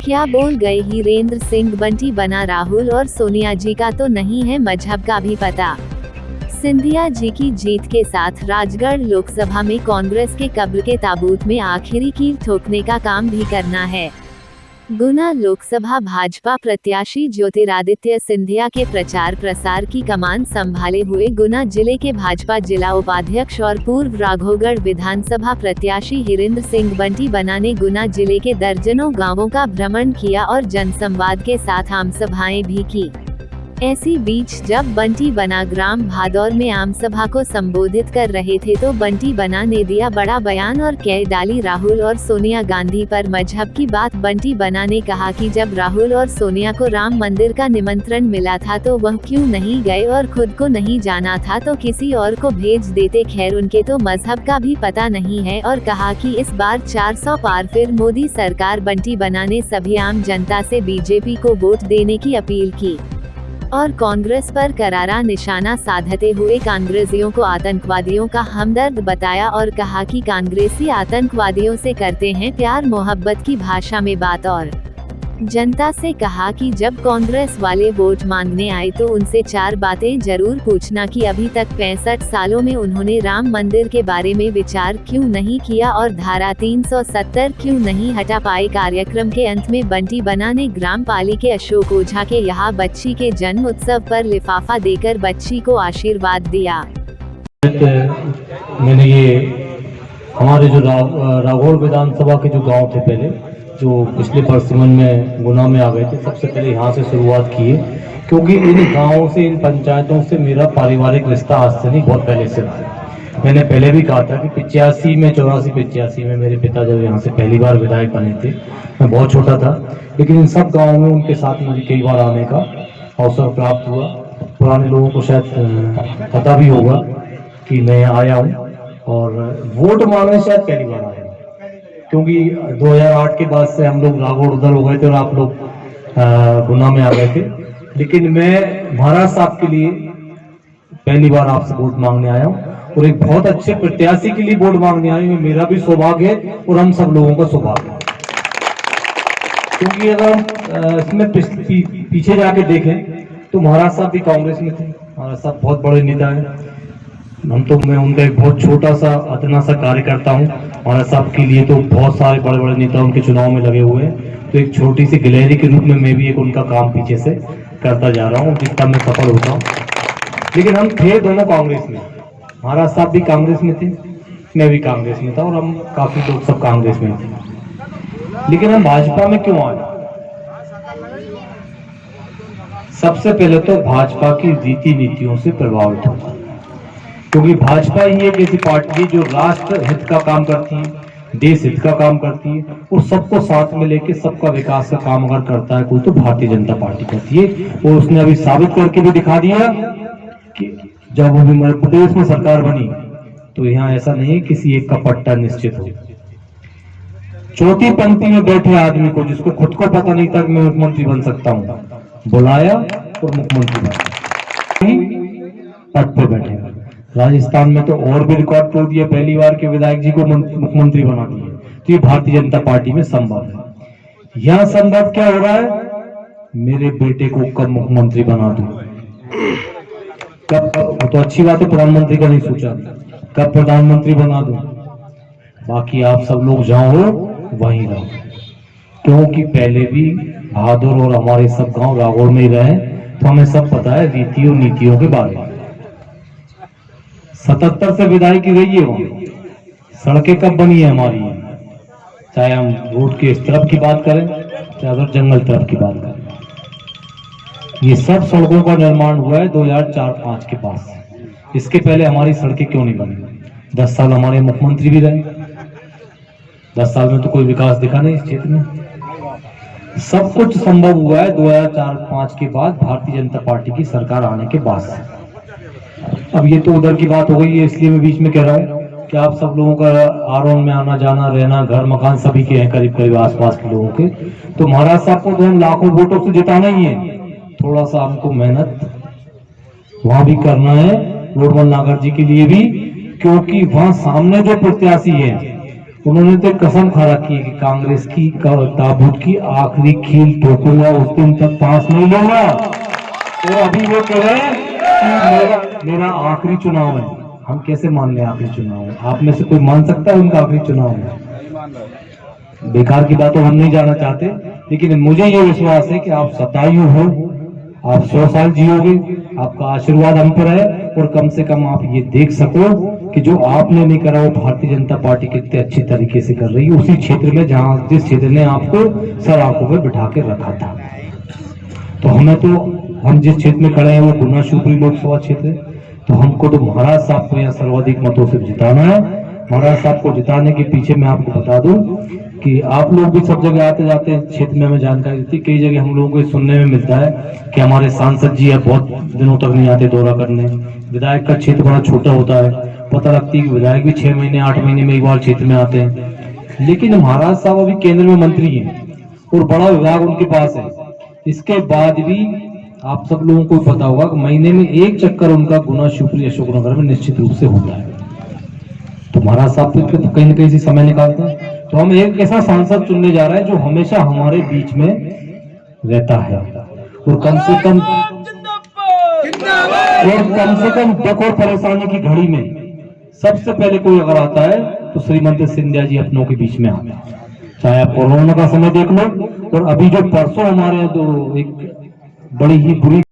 क्या बोल गए हीरेंद्र सिंह, बंटी बना राहुल और सोनिया जी का तो नहीं है मजहब का भी पता। सिंधिया जी की जीत के साथ राजगढ़ लोकसभा में कांग्रेस के कब्र के ताबूत में आखिरी कील ठोकने का काम भी करना है। गुना लोकसभा भाजपा प्रत्याशी ज्योतिरादित्य सिंधिया के प्रचार प्रसार की कमान संभाले हुए गुना जिले के भाजपा जिला उपाध्यक्ष और पूर्व राघोगढ़ विधानसभा प्रत्याशी हीरेंद्र सिंह बंटी बना ने गुना जिले के दर्जनों गांवों का भ्रमण किया और जनसंवाद के साथ आमसभाएं भी की। ऐसी बीच जब बंटी बना ग्राम भादौर में आमसभा को संबोधित कर रहे थे तो बंटी बना ने दिया बड़ा बयान और कह डाली राहुल और सोनिया गांधी पर मजहब की बात। बंटी बना ने कहा कि जब राहुल और सोनिया को राम मंदिर का निमंत्रण मिला था तो वह क्यों नहीं गए और खुद को नहीं जाना था तो किसी और को भेज देते। खैर उनके तो मजहब का भी पता नहीं है और कहा कि इस बार 400 पार फिर मोदी सरकार। बंटी बना ने सभी आम जनता से बीजेपी को वोट देने की अपील की और कांग्रेस पर करारा निशाना साधते हुए कांग्रेसियों को आतंकवादियों का हमदर्द बताया और कहा कि कांग्रेसी आतंकवादियों से करते हैं प्यार मोहब्बत की भाषा में बात। और जनता से कहा कि जब कांग्रेस वाले वोट मांगने आए तो उनसे 4 बातें जरूर पूछना कि अभी तक 65 सालों में उन्होंने राम मंदिर के बारे में विचार क्यों नहीं किया और धारा 370 क्यों नहीं हटा पाए। कार्यक्रम के अंत में बंटी बना ने ग्राम पाली के अशोक ओझा के यहाँ बच्ची के जन्म उत्सव पर लिफाफा देकर बच्ची को आशीर्वाद दिया। मैंने ये हमारे जो राघोगढ़ विधानसभा के जो गाँव थे पहले जो पिछले परसिमन में गुना में आ गए थे, सबसे पहले यहाँ से शुरुआत की है क्योंकि इन गाँवों से इन पंचायतों से मेरा पारिवारिक रिश्ता आज से नहीं बहुत पहले से था। मैंने पहले भी कहा था कि 85 में 84-85 में मेरे पिता जब यहाँ से पहली बार विधायक बने थे, मैं बहुत छोटा था, लेकिन इन सब गाँवों में उनके साथ मुझे कई बार आने का अवसर प्राप्त हुआ। पुराने लोगों को शायद पता भी होगा कि मैं आया हूँ और वोट मांगने शायद पहली बार आया क्योंकि 2008 के बाद से हम लोग राघोगढ़ उधर हो गए थे और आप लोग गुना में आ गए थे, लेकिन मैं महाराज साहब के लिए पहली बार आपसे वोट मांगने आया हूँ और एक बहुत अच्छे प्रत्याशी के लिए वोट मांगने आया हूँ। मेरा भी सौभाग्य है और हम सब लोगों का सौभाग्य है क्योंकि अगर हम इसमें पीछे जाके देखें तो महाराज साहब भी कांग्रेस में थे। महाराज साहब बहुत बड़े नेता है, मैं उनका एक बहुत छोटा सा अतना सा कार्यकर्ता हूँ। महाराज साहब के लिए तो बहुत सारे बड़े बड़े नेता उनके चुनाव में लगे हुए हैं, तो एक छोटी सी गिलहरी के रूप में मैं भी एक उनका काम पीछे से करता जा रहा हूँ जितना मैं सफल होता हूँ। लेकिन हम थे दोनों कांग्रेस में, महाराज साहब भी कांग्रेस में थे, मैं भी कांग्रेस में था और हम काफी लोग सब कांग्रेस में थे। लेकिन हम भाजपा में क्यों आए? सबसे पहले तो भाजपा की रीति नीतियों से प्रभावित होता, क्योंकि भाजपा ही एक ऐसी पार्टी है जो राष्ट्र हित का काम करती है, देश हित का काम करती है और सबको साथ में लेके सबका विकास का काम अगर करता है कोई तो भारतीय जनता पार्टी करती है। और उसने अभी साबित करके भी दिखा दिया कि जब वो मध्य प्रदेश में सरकार बनी तो यहाँ ऐसा नहीं किसी एक का पट्टा निश्चित हो। चौथी पंक्ति में बैठे आदमी को जिसको खुद को पता नहीं था कि मैं मुख्यमंत्री बन सकता हूँ, बुलाया और मुख्यमंत्री बना, पद पे बैठे। राजस्थान में तो और भी रिकॉर्ड तोड़ दिया, पहली बार के विधायक जी को मुख्यमंत्री बना दिए। तो ये भारतीय जनता पार्टी में संभव है। यहाँ संभव क्या हो रहा है? मेरे बेटे को कब मुख्यमंत्री बना दूं, कब, तो अच्छी बात है प्रधानमंत्री का नहीं सोचा, कब प्रधानमंत्री बना दूं। बाकी आप सब लोग जहां हो वहीं रहो, क्योंकि पहले भी भादौर और हमारे सब गांव राघोगढ़ में ही रहे, तो हमें सब पता है रीति और नीतियों के बारे में। 77 से विदाई की गई है, वहां सड़कें कब बनी है हमारी, चाहे हम रोड के इस तरफ की बात करें चाहे उधर जंगल तरफ की बात करें, ये सब सड़कों का निर्माण हुआ है 2004-05 के पास। इसके पहले हमारी सड़कें क्यों नहीं बनी? 10 साल हमारे मुख्यमंत्री भी रहे, 10 साल में तो कोई विकास दिखा नहीं इस क्षेत्र में। सब कुछ संभव हुआ है 2004-05 के बाद, भारतीय जनता पार्टी की सरकार आने के बाद। अब ये तो उधर की बात हो गई है, इसलिए मैं बीच में कह रहा हूँ कि आप सब लोगों का आरोन में आना जाना रहना, घर मकान सभी के हैं, करीब करीब आसपास के लोगों के। तो महाराज साहब को तो हम लाखों वोटों से जिताना ही है, थोड़ा सा हमको मेहनत वहां भी करना है, लोटमल नागर जी के लिए भी, क्योंकि वहां सामने जो प्रत्याशी है उन्होंने तो कसम खा रखी है कि कांग्रेस की ताबूत की आखिरी कील ठोकूंगा, उस दिन तक पास नहीं लूंगा। तो अभी वो कह रहे हैं कि मेरा आखिरी चुनाव है। हम कैसे मान लें आखिरी चुनाव है? आप में से कोई मान सकता है उनका आखिरी चुनाव है? बेकार की बातों हम नहीं जाना चाहते, लेकिन मुझे ये विश्वास है कि आप शतायु हो, आप 100 साल जियोगे, आपका आशीर्वाद हम पर है, और कम से कम आप ये देख सको कि जो आपने नहीं करा वो भारतीय जनता पार्टी कितने अच्छी तरीके से कर रही है उसी क्षेत्र में जहां जिस क्षेत्र ने आपको सर आंखों में बिठा के रखा था। तो हम जिस क्षेत्र में खड़े हैं वो गुना शिवपुरी लोकसभा क्षेत्र है, तो हमको तो महाराज साहब को यहाँ सर्वाधिक मतों से जिताना है। महाराज साहब को जिताने के पीछे मैं आपको बता दूं कि आप लोग भी सब जगह आते जाते हैं, क्षेत्र में हमें जानकारी देती, कई जगह हम लोगों को सुनने में मिलता है कि हमारे सांसद जी है बहुत दिनों तक नहीं आते दौरा करने, विधायक का क्षेत्र बड़ा छोटा होता है, पता लगती है कि विधायक भी 6 महीने 8 महीने में एक बार क्षेत्र में आते हैं। लेकिन महाराज साहब अभी केंद्र में मंत्री हैं और बड़ा विभाग उनके पास है, इसके बाद भी आप सब लोगों को पता होगा कि महीने में एक चक्कर उनका गुना शिवपुरी अशोकनगर में निश्चित रूप से होता है। तो महाराज साहब तो कहीं ना कहीं से समय निकालते हैं। तो हम एक ऐसा सांसद चुनने जा रहे हैं जो हमेशा हमारे बीच में रहता है, और कम से कम दुख और परेशानी की घड़ी में सबसे पहले कोई अगर आता है तो श्रीमती सिंधिया जी अपनों के बीच में आते हैं। चाहे आप कोरोना का समय देख लो, और अभी जो परसों हमारे तो एक बड़ी ही बुरी